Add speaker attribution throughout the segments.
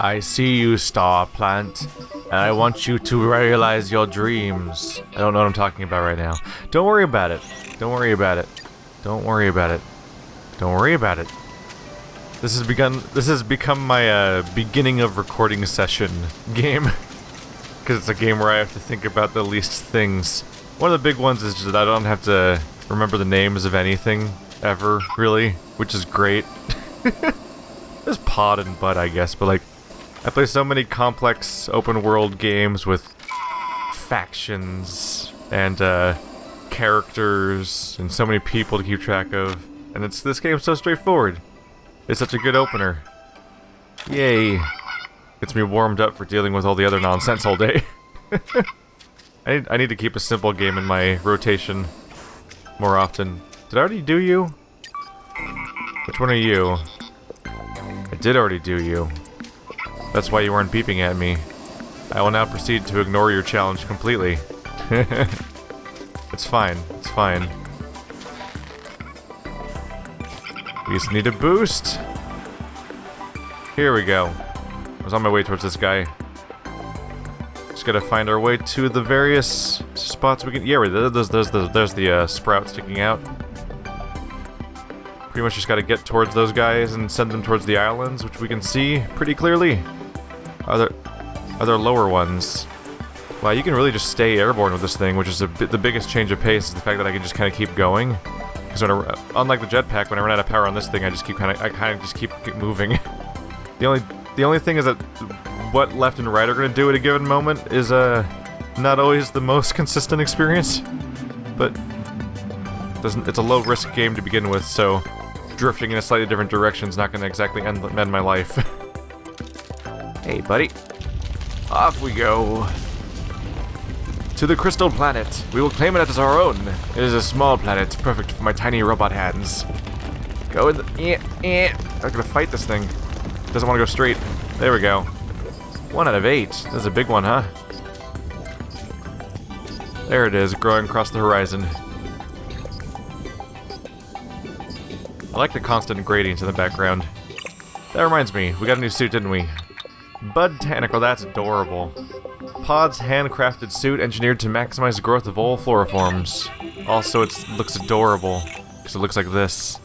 Speaker 1: I see you, star plant, and I want you to realize your dreams. I don't know what I'm talking about right now. Don't worry about it. Don't worry about it. Don't worry about it. Don't worry about it. This has become my beginning of recording session game. Because it's a game where I have to think about the least things. One of the big ones is just that I don't have to remember the names of anything, ever, really, which is great. There's pod and bud, I guess, but like, I play so many complex open-world games with factions and characters and so many people to keep track of, and this game's so straightforward. It's such a good opener. Yay. Gets me warmed up for dealing with all the other nonsense all day. I need to keep a simple game in my rotation more often. Did I already do you? Which one are you? I did already do you. That's why you weren't beeping at me. I will now proceed to ignore your challenge completely. It's fine. It's fine. We just need a boost. Here we go. I was on my way towards this guy. Just gotta find our way to the various spots we can. Yeah, there's the sprout sticking out. Pretty much just gotta get towards those guys and send them towards the islands, which we can see pretty clearly. Are there lower ones? Wow, you can really just stay airborne with this thing, which is the biggest change of pace is the fact that I can just kind of keep going. Because unlike the jetpack, when I run out of power on this thing, I kind of just keep moving. The only thing is that what left and right are going to do at a given moment is not always the most consistent experience. But it's a low risk game to begin with, so drifting in a slightly different direction is not going to exactly end my life. Hey, buddy. Off we go. To the crystal planet. We will claim it as our own. It is a small planet, perfect for my tiny robot hands. Go in the... I'm gonna fight this thing. Doesn't want to go straight. There we go. 1 out of 8. That's a big one, huh? There it is, growing across the horizon. I like the constant gradients in the background. That reminds me, we got a new suit, didn't we? Botanical, that's adorable. Pod's handcrafted suit engineered to maximize the growth of all floriforms. Also, it looks adorable, because it looks like this.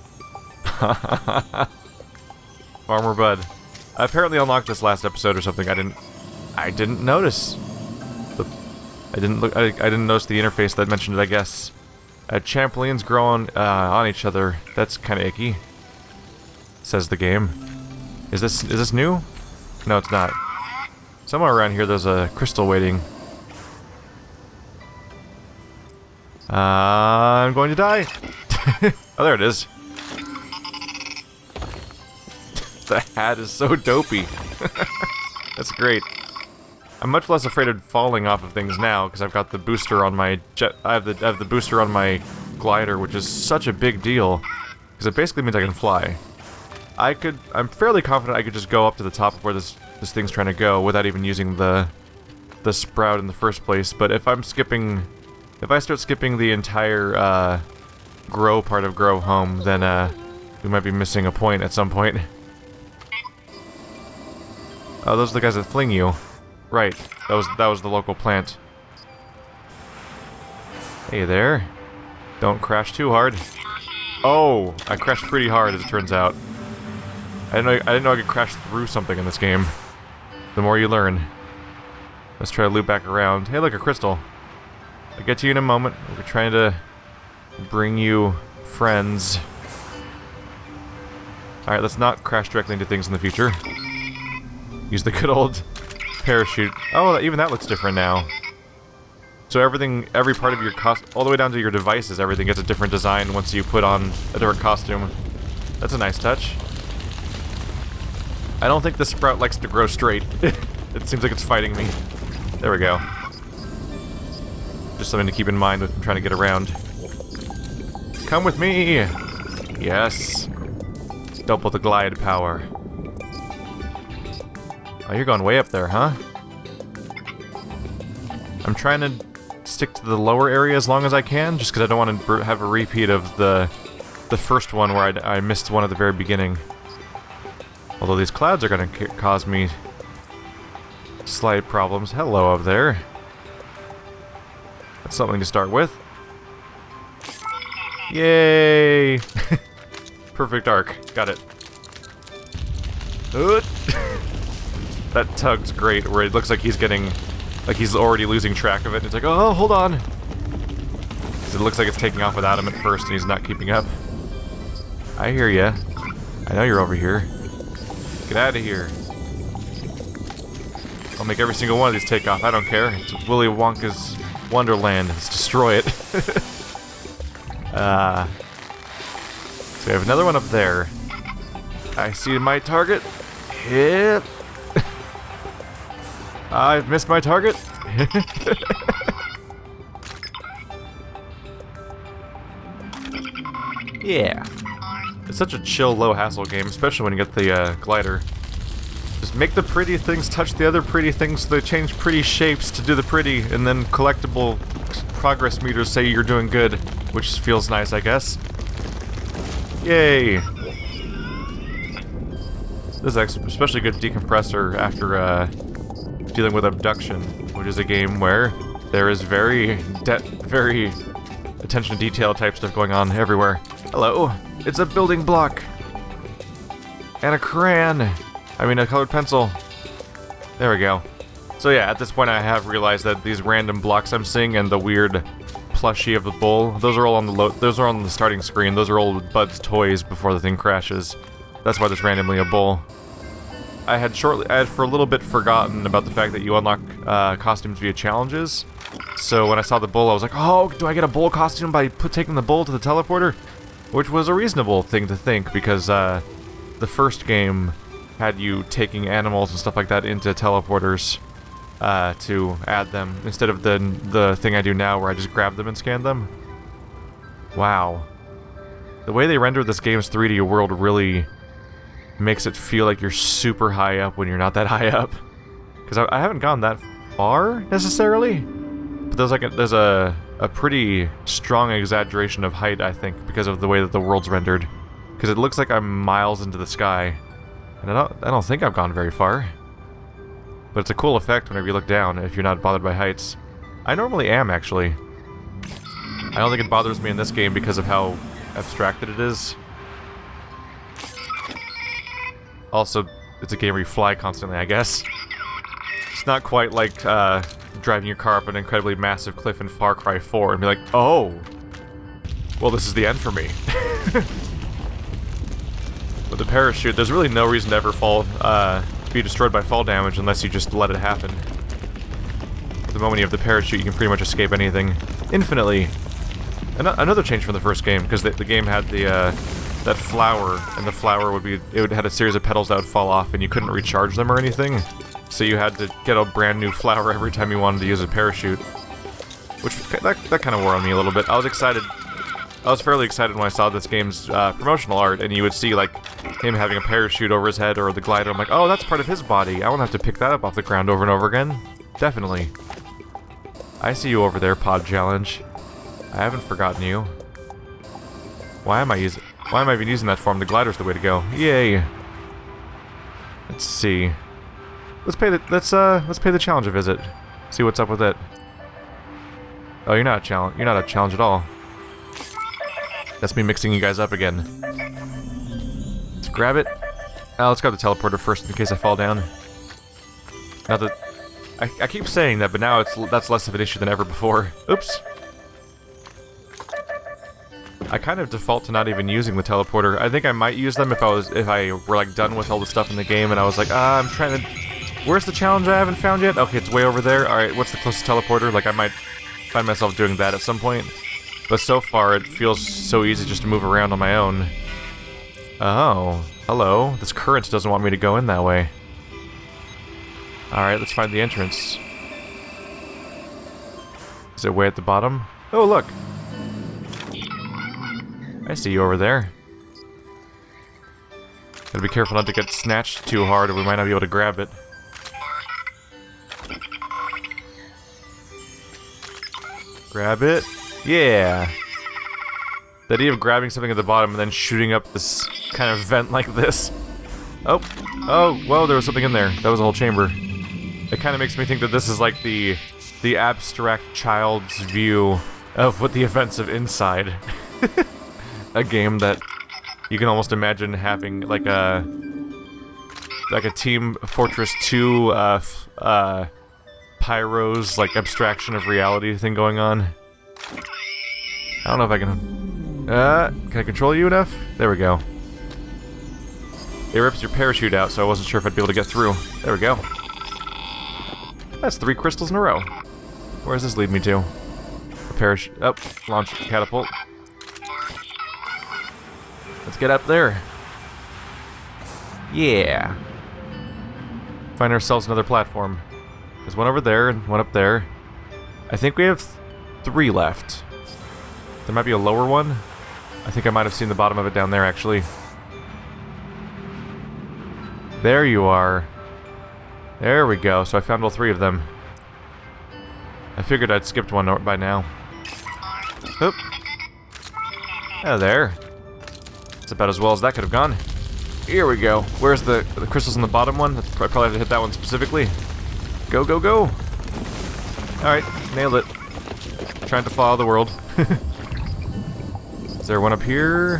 Speaker 1: Farmer Bud. I apparently unlocked this last episode or something. I didn't notice. I didn't notice the interface that mentioned it, I guess. Champions grow on each other. That's kind of icky. Says the game. Is this new? No, it's not. Somewhere around here there's a crystal waiting. I'm going to die. Oh, there it is. The hat is so dopey. That's great. I'm much less afraid of falling off of things now because I've got the booster on my jet. I have the booster on my glider, which is such a big deal because it basically means I can fly. I'm fairly confident I could just go up to the top of where this thing's trying to go without even using the sprout in the first place. But if I start skipping the entire grow part of Grow Home, then we might be missing a point at some point. Oh, those are the guys that fling you. Right, that was the local plant. Hey there. Don't crash too hard. Oh, I crashed pretty hard as it turns out. I didn't know I could crash through something in this game. The more you learn. Let's try to loop back around. Hey, look, a crystal. I'll get to you in a moment. We're trying to bring you friends. Alright, let's not crash directly into things in the future. Use the good old parachute. Oh, even that looks different now. So every part of your all the way down to your devices, everything gets a different design once you put on a different costume. That's a nice touch. I don't think the sprout likes to grow straight. It seems like it's fighting me. There we go. Just something to keep in mind when I'm trying to get around. Come with me! Yes. Double the glide power. Oh, you're going way up there, huh? I'm trying to stick to the lower area as long as I can, just because I don't want to have a repeat of the first one where I missed one at the very beginning. Although these clouds are going to cause me slight problems. Hello up there. That's something to start with. Yay! Perfect arc. Got it. That tug's great, where it looks like he's getting... like he's already losing track of it. It's like, oh, hold on! 'Cause it looks like it's taking off without him at first, and he's not keeping up. I hear ya. I know you're over here. Get out of here. I'll make every single one of these take off. I don't care. It's Willy Wonka's Wonderland. Let's destroy it. So we have another one up there. I see my target. Hit. I've missed my target. Yeah. It's such a chill, low-hassle game, especially when you get the glider. Just make the pretty things touch the other pretty things, so they change pretty shapes to do the pretty, and then collectible progress meters say you're doing good, which feels nice, I guess. Yay! This is especially good decompressor after dealing with Abduction, which is a game where there is very attention to detail type stuff going on everywhere. Hello, it's a building block and a crayon. I mean, a colored pencil. There we go. So yeah, at this point I have realized that these random blocks I'm seeing and the weird plushie of the bull, those are all on the starting screen. Those are all Bud's toys before the thing crashes. That's why there's randomly a bull. I had for a little bit forgotten about the fact that you unlock costumes via challenges. So when I saw the bull, I was like, oh, do I get a bull costume by taking the bull to the teleporter? Which was a reasonable thing to think, because the first game had you taking animals and stuff like that into teleporters to add them, instead of the thing I do now where I just grab them and scan them. Wow. The way they render this game's 3D world really makes it feel like you're super high up when you're not that high up. Because I haven't gone that far, necessarily. But there's a pretty strong exaggeration of height, I think, because of the way that the world's rendered. Because it looks like I'm miles into the sky. And I don't think I've gone very far. But it's a cool effect whenever you look down, if you're not bothered by heights. I normally am, actually. I don't think it bothers me in this game because of how abstracted it is. Also, it's a game where you fly constantly, I guess. It's not quite like driving your car up an incredibly massive cliff in Far Cry 4 and be like, oh, well, this is the end for me. With the parachute, there's really no reason to ever be destroyed by fall damage unless you just let it happen. The moment you have the parachute, you can pretty much escape anything infinitely. Another change from the first game, because the game had that flower, and the flower would had a series of petals that would fall off, and you couldn't recharge them or anything. So you had to get a brand new flower every time you wanted to use a parachute. Which, that kind of wore on me a little bit. I was fairly excited when I saw this game's promotional art, and you would see, like, him having a parachute over his head or the glider. I'm like, oh, that's part of his body. I won't have to pick that up off the ground over and over again. Definitely. I see you over there, Pod Challenge. I haven't forgotten you. Why am I even using that form? The glider's the way to go. Yay! Let's see. Let's pay the challenge a visit. See what's up with it. Oh, you're not a challenge. You're not a challenge at all. That's me mixing you guys up again. Let's grab it. Let's grab the teleporter first in case I fall down. Now that I keep saying that, but now that's less of an issue than ever before. Oops. I kind of default to not even using the teleporter. I think I might use them if I were like done with all the stuff in the game and I was like, I'm trying to... Where's the challenge I haven't found yet? Okay, it's way over there. Alright, what's the closest teleporter? Like, I might find myself doing that at some point. But so far, it feels so easy just to move around on my own. Oh, hello. This current doesn't want me to go in that way. Alright, let's find the entrance. Is it way at the bottom? Oh, look! I see you over there. Gotta be careful not to get snatched too hard or we might not be able to grab it. Grab it. Yeah! The idea of grabbing something at the bottom and then shooting up this kind of vent like this. Oh! Oh, whoa, there was something in there. That was a whole chamber. It kind of makes me think that this is like the abstract child's view of what the events of Inside. A game that you can almost imagine having like a Team Fortress 2 Pyro's like abstraction of reality thing going on. I don't know if I can I control you enough? There we go. It rips your parachute out, so I wasn't sure if I'd be able to get through. There we go. That's 3 crystals in a row. Where does this lead me to? A parachute. Oh, launch catapult. Let's get up there. Yeah. Find ourselves another platform. There's one over there and one up there. I think we have 3 left. There might be a lower one. I think I might have seen the bottom of it down there, actually. There you are. There we go. So I found all 3 of them. I figured I'd skipped one by now. Oop. Oh, there. That's about as well as that could have gone. Here we go. Where's the crystals in the bottom one? I probably have to hit that one specifically. Go, go, go. Alright, nailed it. Trying to follow the world. Is there one up here?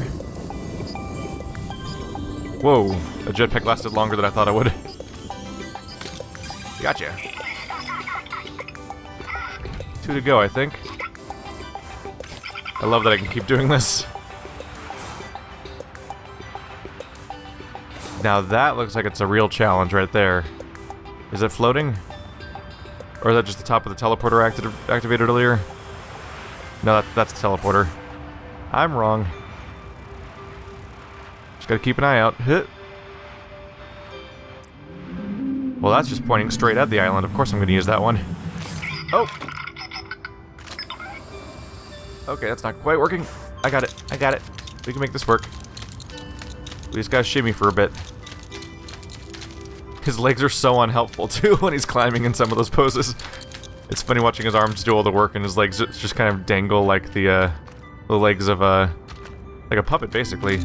Speaker 1: Whoa, a jetpack lasted longer than I thought it would. Gotcha. 2 to go, I think. I love that I can keep doing this. Now that looks like it's a real challenge right there. Is it floating? Or is that just the top of the teleporter activated earlier? No, that's the teleporter. I'm wrong. Just gotta keep an eye out. Hit. Well, that's just pointing straight at the island. Of course I'm gonna use that one. Oh! Okay, that's not quite working. I got it. I got it. We can make this work. We just gotta shimmy for a bit. His legs are so unhelpful, too, when he's climbing in some of those poses. It's funny watching his arms do all the work and his legs just kind of dangle like the legs of like a puppet, basically.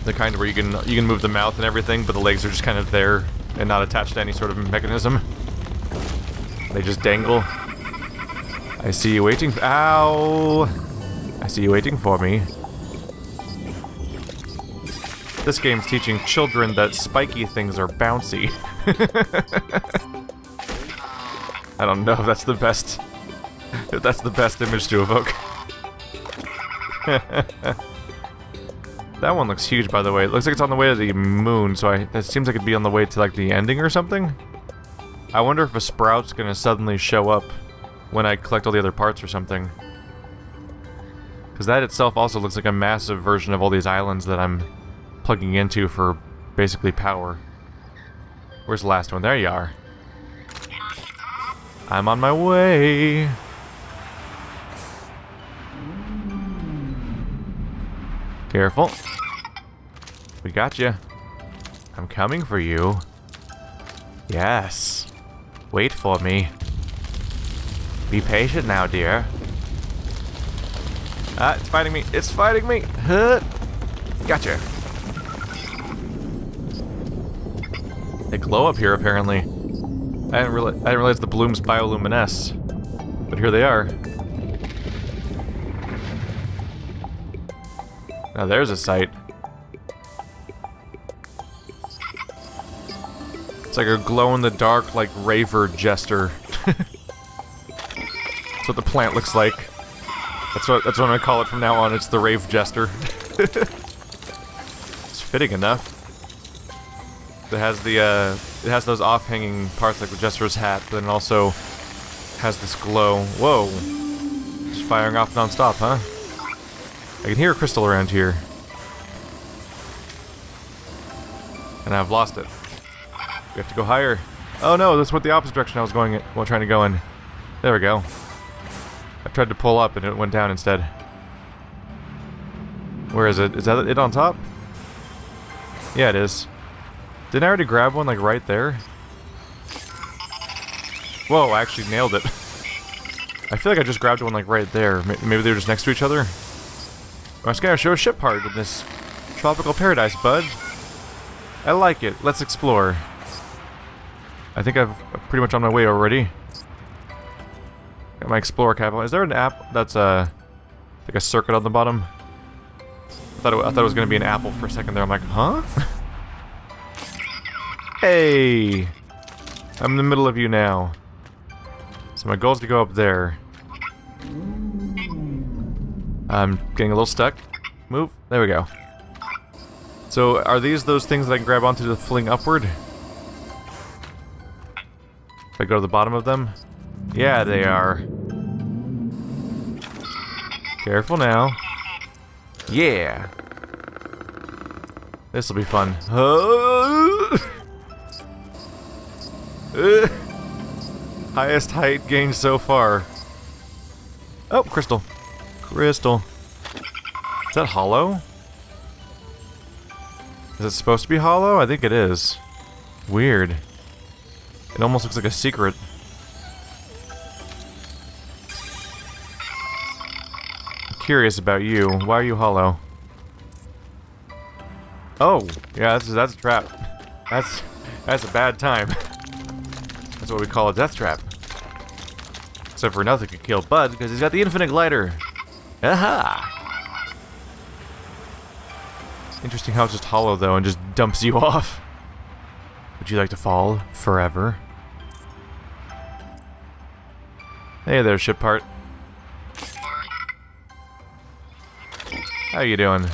Speaker 1: The kind where you can move the mouth and everything, but the legs are just kind of there and not attached to any sort of mechanism. They just dangle. I see you waiting. Ow! I see you waiting for me. This game's teaching children that spiky things are bouncy. I don't know if that's the best. If that's the best image to evoke. That one looks huge, by the way. It looks like it's on the way to the moon, so that seems like it'd be on the way to like the ending or something. I wonder if a sprout's gonna suddenly show up when I collect all the other parts or something. Because that itself also looks like a massive version of all these islands that I'm plugging into for basically power. Where's the last one? There you are. I'm on my way. Careful. We got you. I'm coming for you. Yes. Wait for me. Be patient now, dear. Ah, it's fighting me. It's fighting me. Huh. Gotcha. They glow up here, apparently. I didn't realize the blooms bioluminesce. But here they are. Now there's a sight. It's like a glow-in-the-dark, like, Rave Jester. That's what the plant looks like. That's what I'm gonna call it from now on. It's the Rave Jester. It's fitting enough. It has it has those off-hanging parts like the Jester's hat, but then it also has this glow. Whoa! Just firing off non-stop, huh? I can hear a crystal around here. And I've lost it. We have to go higher. Oh no, that's what the opposite direction I was going while trying to go in. There we go. I tried to pull up and it went down instead. Where is it? Is that it on top? Yeah, it is. Didn't I already grab one, like, right there? Whoa, I actually nailed it. I feel like I just grabbed one, like, right there. Maybe they were just next to each other? I was gonna show a ship part in this tropical paradise, bud. I like it. Let's explore. I think I'm pretty much on my way already. Got my explorer cap on. Is there an app that's like a circuit on the bottom? I thought it was gonna be an apple for a second there. I'm like, huh? Hey! I'm in the middle of you now. So my goal is to go up there. I'm getting a little stuck. Move. There we go. So, are these those things that I can grab onto to fling upward? If I go to the bottom of them? Yeah, they are. Careful now. Yeah! This'll be fun. Highest height gained so far. Oh, crystal. Crystal. Is that hollow? Is it supposed to be hollow? I think it is. Weird. It almost looks like a secret. I'm curious about you. Why are you hollow? Oh, yeah, that's a trap. That's a bad time. That's what we call a death trap. Except for nothing could kill Bud because he's got the infinite glider. Aha! Interesting how it's just hollow though and just dumps you off. Would you like to fall forever? Hey there, ship part. How you doing?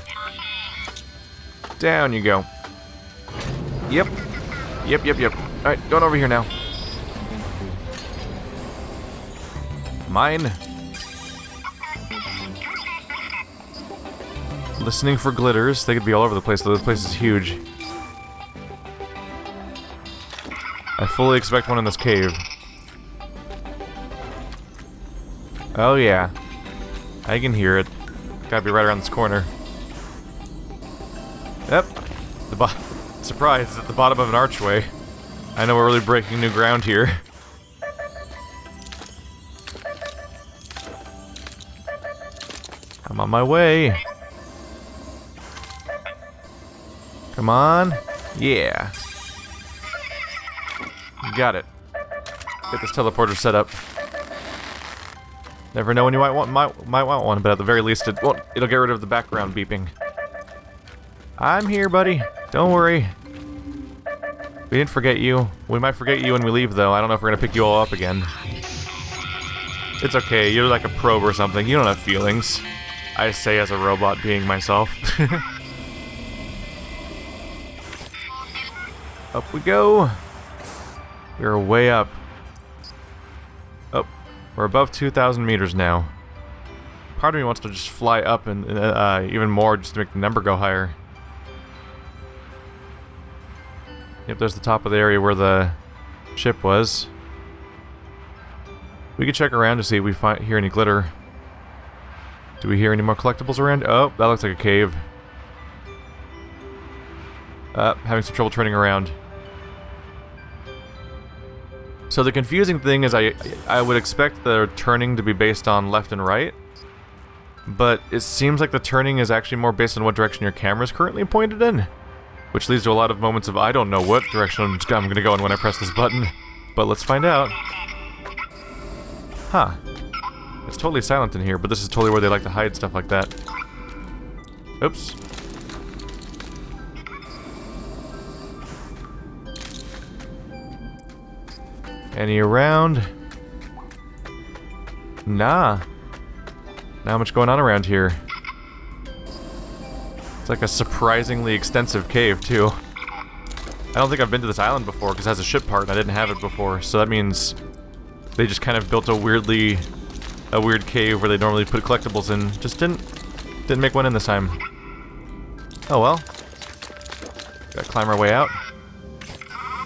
Speaker 1: Down you go. Yep. Yep. Alright, going over here now. Mine. Listening for glitters. They could be all over the place, though this place is huge. I fully expect one in this cave. Oh yeah. I can hear it. Gotta be right around this corner. Yep. Surprise, it's at the bottom of an archway. I know we're really breaking new ground here. I'm on my way. Come on. Yeah. Got it. Get this teleporter set up. Never know when you might want one, but at the very least it'll get rid of the background beeping. I'm here, buddy. Don't worry. We didn't forget you. We might forget you when we leave, though. I don't know if we're gonna pick you all up again. It's okay. You're like a probe or something. You don't have feelings. I say as a robot being myself. Up we go. We're way up. Oh, we're above 2,000 meters now. Part of me wants to just fly up and even more just to make the number go higher. Yep, there's the top of the area where the ship was. We could check around to see if we hear any glitter. Do we hear any more collectibles around? Oh, that looks like a cave. Having some trouble turning around. So the confusing thing is I would expect the turning to be based on left and right. But it seems like the turning is actually more based on what direction your camera is currently pointed in. Which leads to a lot of moments of I don't know what direction I'm going to go in when I press this button. But let's find out. Huh. It's totally silent in here, but this is totally where they like to hide stuff like that. Oops. Any around? Nah. Not much going on around here. It's like a surprisingly extensive cave, too. I don't think I've been to this island before, because it has a ship part, and I didn't have it before, so that means they just kind of built a weird cave where they normally put collectibles in. Just didn't make one in this time. Oh well. Gotta climb our way out.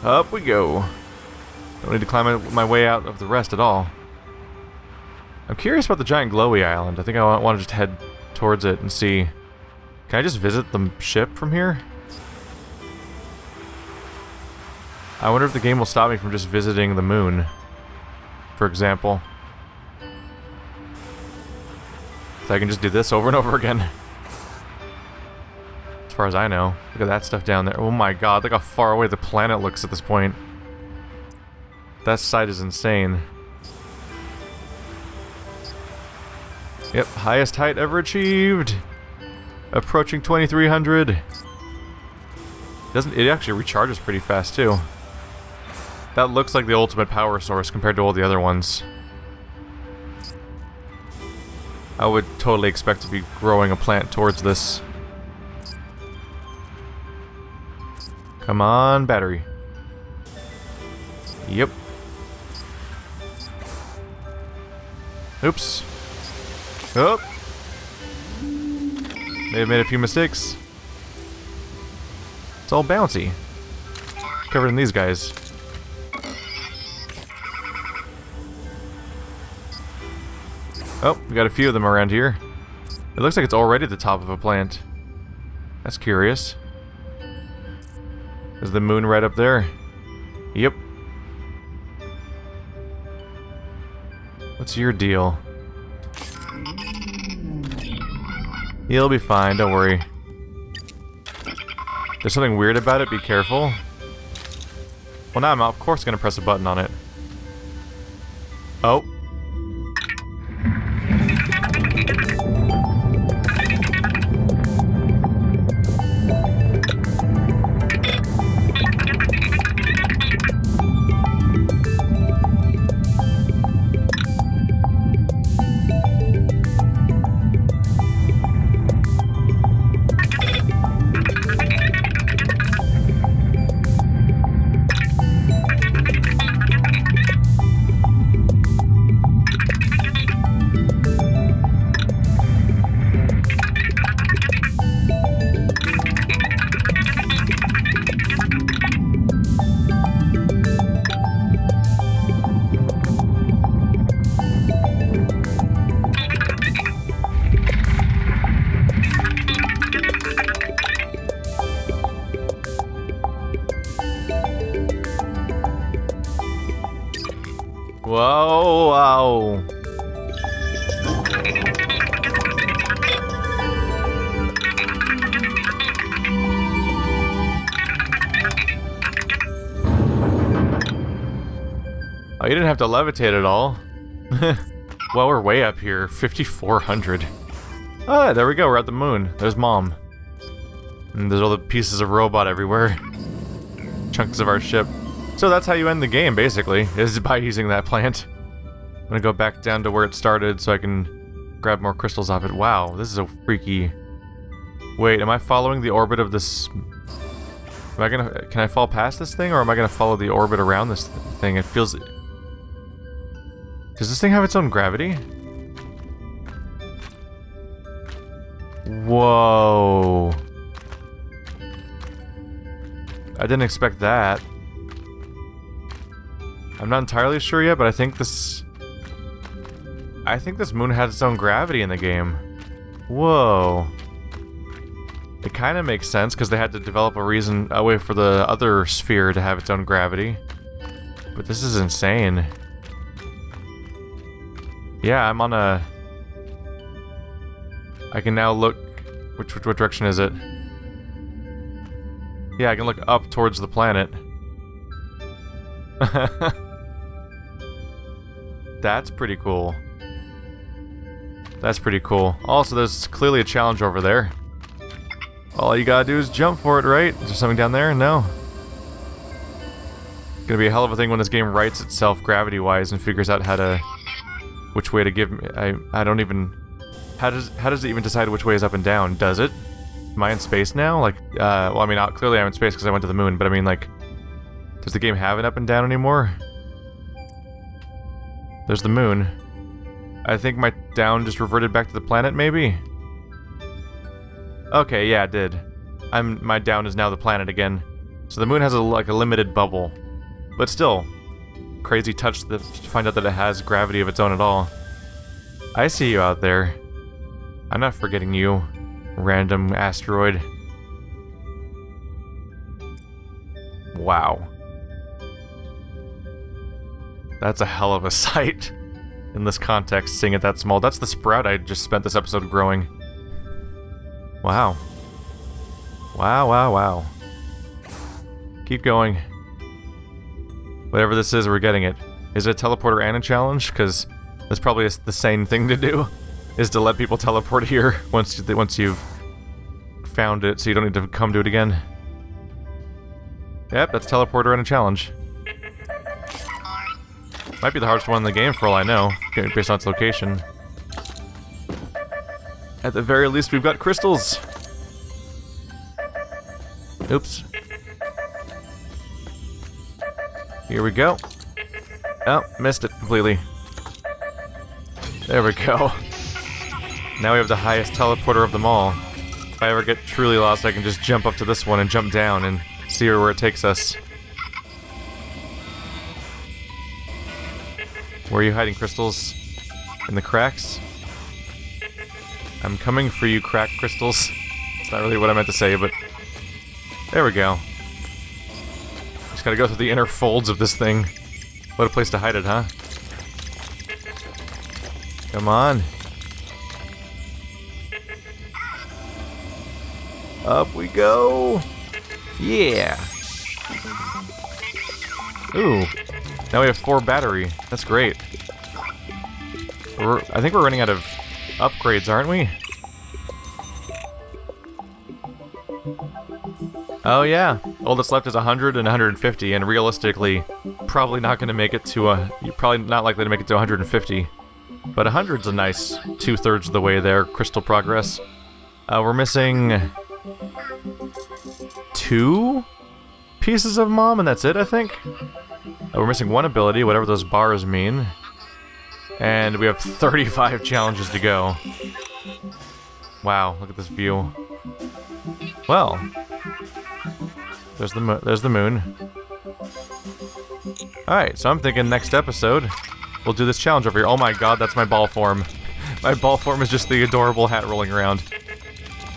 Speaker 1: Up we go. Don't need to climb my way out of the rest at all. I'm curious about the giant glowy island. I think I want to just head towards it and see. Can I just visit the ship from here? I wonder if the game will stop me from just visiting the moon, for example. So I can just do this over and over again. As far as I know. Look at that stuff down there. Oh my god, look how far away the planet looks at this point. That sight is insane. Yep, highest height ever achieved. Approaching 2300. It actually recharges pretty fast too. That looks like the ultimate power source compared to all the other ones. I would totally expect to be growing a plant towards this. Come on, battery. Yep. Oops. Oh! May have made a few mistakes. It's all bouncy. Covered in these guys. Oh, we got a few of them around here. It looks like it's already the top of a plant. That's curious. Is the moon right up there? Yep. What's your deal? You'll be fine, don't worry. There's something weird about it, be careful. Well, now I'm of course gonna press a button on it. Oh. Whoa, wow. Oh, you didn't have to levitate at all. Well, we're way up here, 5,400. Ah, there we go, we're at the moon. There's Mom. And there's all the pieces of robot everywhere. Chunks of our ship. So that's how you end the game, basically, is by using that plant. I'm gonna go back down to where it started so I can grab more crystals off it. Wow, this is a freaky... Wait, am I following the orbit of this... Am I gonna... Can I fall past this thing, or am I gonna follow the orbit around this thing? It feels... Does this thing have its own gravity? Whoa. I didn't expect that. I'm not entirely sure yet, but I think this moon has its own gravity in the game. Whoa. It kind of makes sense, because they had to develop a way for the other sphere to have its own gravity. But this is insane. Yeah, I'm on a... I can now look... Which direction is it? Yeah, I can look up towards the planet. That's pretty cool. That's pretty cool. Also, there's clearly a challenge over there. All you gotta do is jump for it, right? Is there something down there? No. It's gonna be a hell of a thing when this game rights itself gravity-wise and figures out how to... Which way to give me... I don't even... How does it even decide which way is up and down? Does it? Am I in space now? Like, well, I mean, clearly I'm in space because I went to the moon, but I mean, like... Does the game have an up and down anymore? There's the moon. I think my down just reverted back to the planet, maybe? Okay, yeah, it did. My down is now the planet again. So the moon has like a limited bubble. But still, crazy touch to find out that it has gravity of its own at all. I see you out there. I'm not forgetting you, random asteroid. Wow. That's a hell of a sight in this context, seeing it that small. That's the sprout I just spent this episode growing. Wow. Wow, wow, wow. Keep going. Whatever this is, we're getting it. Is it a teleporter and a challenge? Because that's probably the same thing to do, is to let people teleport here once you've found it, so you don't need to come to it again. Yep, that's teleporter and a challenge. Might be the hardest one in the game for all I know, based on its location. At the very least, we've got crystals. Oops. Here we go. Oh, missed it completely. There we go. Now we have the highest teleporter of them all. If I ever get truly lost, I can just jump up to this one and jump down and see where it takes us. Where are you hiding, crystals? In the cracks? I'm coming for you, crack crystals. It's not really what I meant to say, but... There we go. Just gotta go through the inner folds of this thing. What a place to hide it, huh? Come on. Up we go! Yeah! Ooh. Now we have 4 battery. That's great. I think we're running out of upgrades, aren't we? Oh yeah. All that's left is 100 and 150, and realistically, probably not going to make it to you're probably not likely to make it to 150. But 100's a nice 2/3 of the way there, crystal progress. We're missing 2 pieces of Mom, and that's it, I think? We're missing 1 ability, whatever those bars mean. And we have 35 challenges to go. Wow, look at this view. Well, there's the moon. Alright, so I'm thinking next episode, we'll do this challenge over here. Oh my god, that's my ball form. My ball form is just the adorable hat rolling around.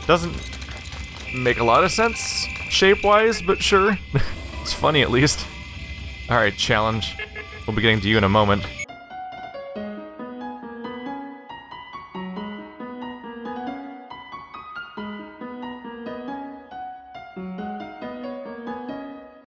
Speaker 1: Doesn't make a lot of sense, shape-wise, but sure. It's funny at least. Alright, challenge. We'll be getting to you in a moment.